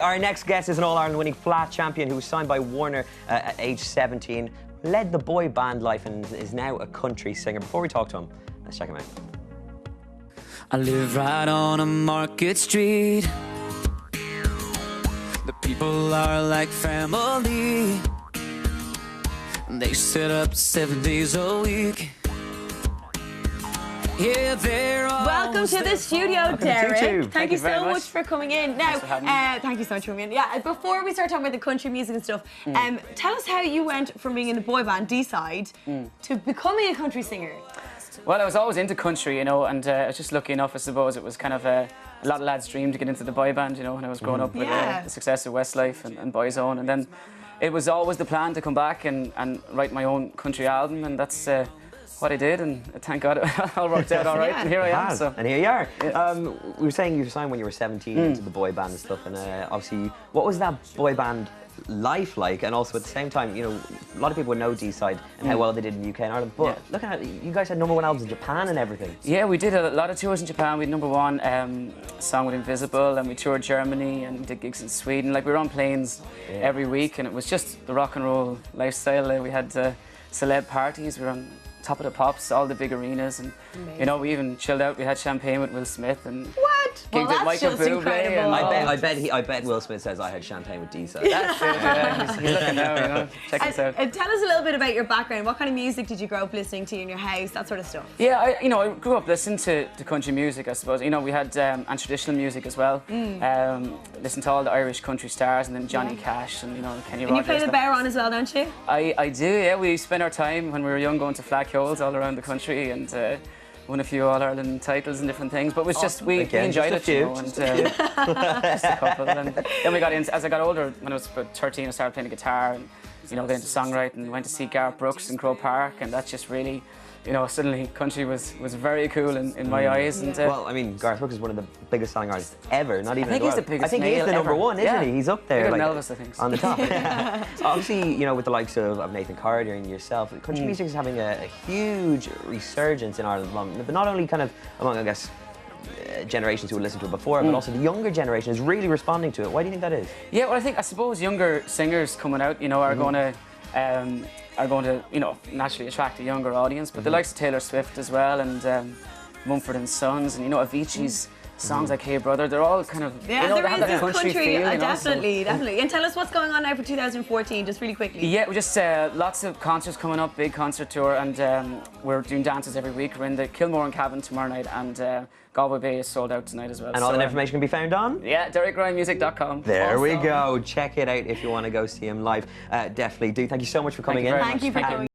Our next guest is an All-Ireland winning flat champion who was signed by Warner at age 17, led the boy band life and is now a country singer. Before we talk to him, let's check him out. I live right on a market street. The people are like family. They set up 7 days a week. Yeah, they're welcome to the studio, Derek. Thank you so much for coming in. Now, thank you so much for coming in. Yeah, before we start talking about the country music and stuff, tell us how you went from being in a boy band, D-side, to becoming a country singer. Well, I was always into country, you know, and I was just lucky enough, I suppose. It was kind of a lot of lads' dream to get into the boy band, you know, when I was growing up with the success of Westlife and Boyzone. And then it was always the plan to come back and write my own country album, and that's what I did, and thank God it all worked out all right, and here I am. So. And here you are. Yeah. We were saying you were signed when you were 17 into the boy band and stuff, and obviously, what was that boy band life like? And also at the same time, you know, a lot of people would know D-side and how well they did in the UK and Ireland, but look at it, you guys had #1 albums in Japan and everything. Yeah, we did a lot of tours in Japan. We had #1 song with Invisible, and we toured Germany and did gigs in Sweden. Like, we were on planes every week, and it was just the rock and roll lifestyle. We had celeb parties, we were on Top of the Pops, all the big arenas, and you know, we even chilled out. We had champagne with Will Smith and Well, that's just incredible. I bet Will Smith says I had champagne with D-side. That's it, yeah. He's looking now, you know. Check this out. Tell us a little bit about your background. What kind of music did you grow up listening to in your house? That sort of stuff. Yeah, I grew up listening to country music, I suppose. You know, we had and traditional music as well. Listened to all the Irish country stars, and then Johnny Cash and, you know, Kenny Rogers. And you play the baron as well, don't you? I do, yeah. We spent our time when we were young going to flag holes all around the country, and won a few All-Ireland titles and different things, but it was just, we enjoyed it, you know, and just a couple. And then we got into, as I got older, when I was about 13, I started playing the guitar and, you know, got into songwriting, went to see Garth Brooks in Croke Park, and that just really, you know, suddenly country was very cool in my eyes. And well, I mean, Garth Brooks is one of the biggest song artists ever, not even I think he's the biggest. I think he's the #1, isn't he? He's up there, like, Elvis, I think so. on the top. Obviously, you know, with the likes of Nathan Carter and yourself, country music is having a huge resurgence in Ireland at the moment, but not only kind of among, I guess, generations who would listen to it before, but also the younger generation is really responding to it. Why do you think that is? Yeah, well, I suppose younger singers coming out, you know, are going to, you know, naturally attract a younger audience. But the likes of Taylor Swift as well, and Mumford & Sons, and, you know, Avicii's songs like Hey Brother, they're all kind of, you know, they have that country feel, you know, definitely. And tell us what's going on now for 2014, just really quickly. Yeah, we just lots of concerts coming up, big concert tour, and we're doing dances every week. We're in the Kilmore and Cavan tomorrow night, and Galway Bay is sold out tonight as well. And all that information can be found on? Yeah, DerekRyanMusic.com. There we go. Check it out if you want to go see him live. Definitely do. Thank you so much for coming in. Thank you for coming.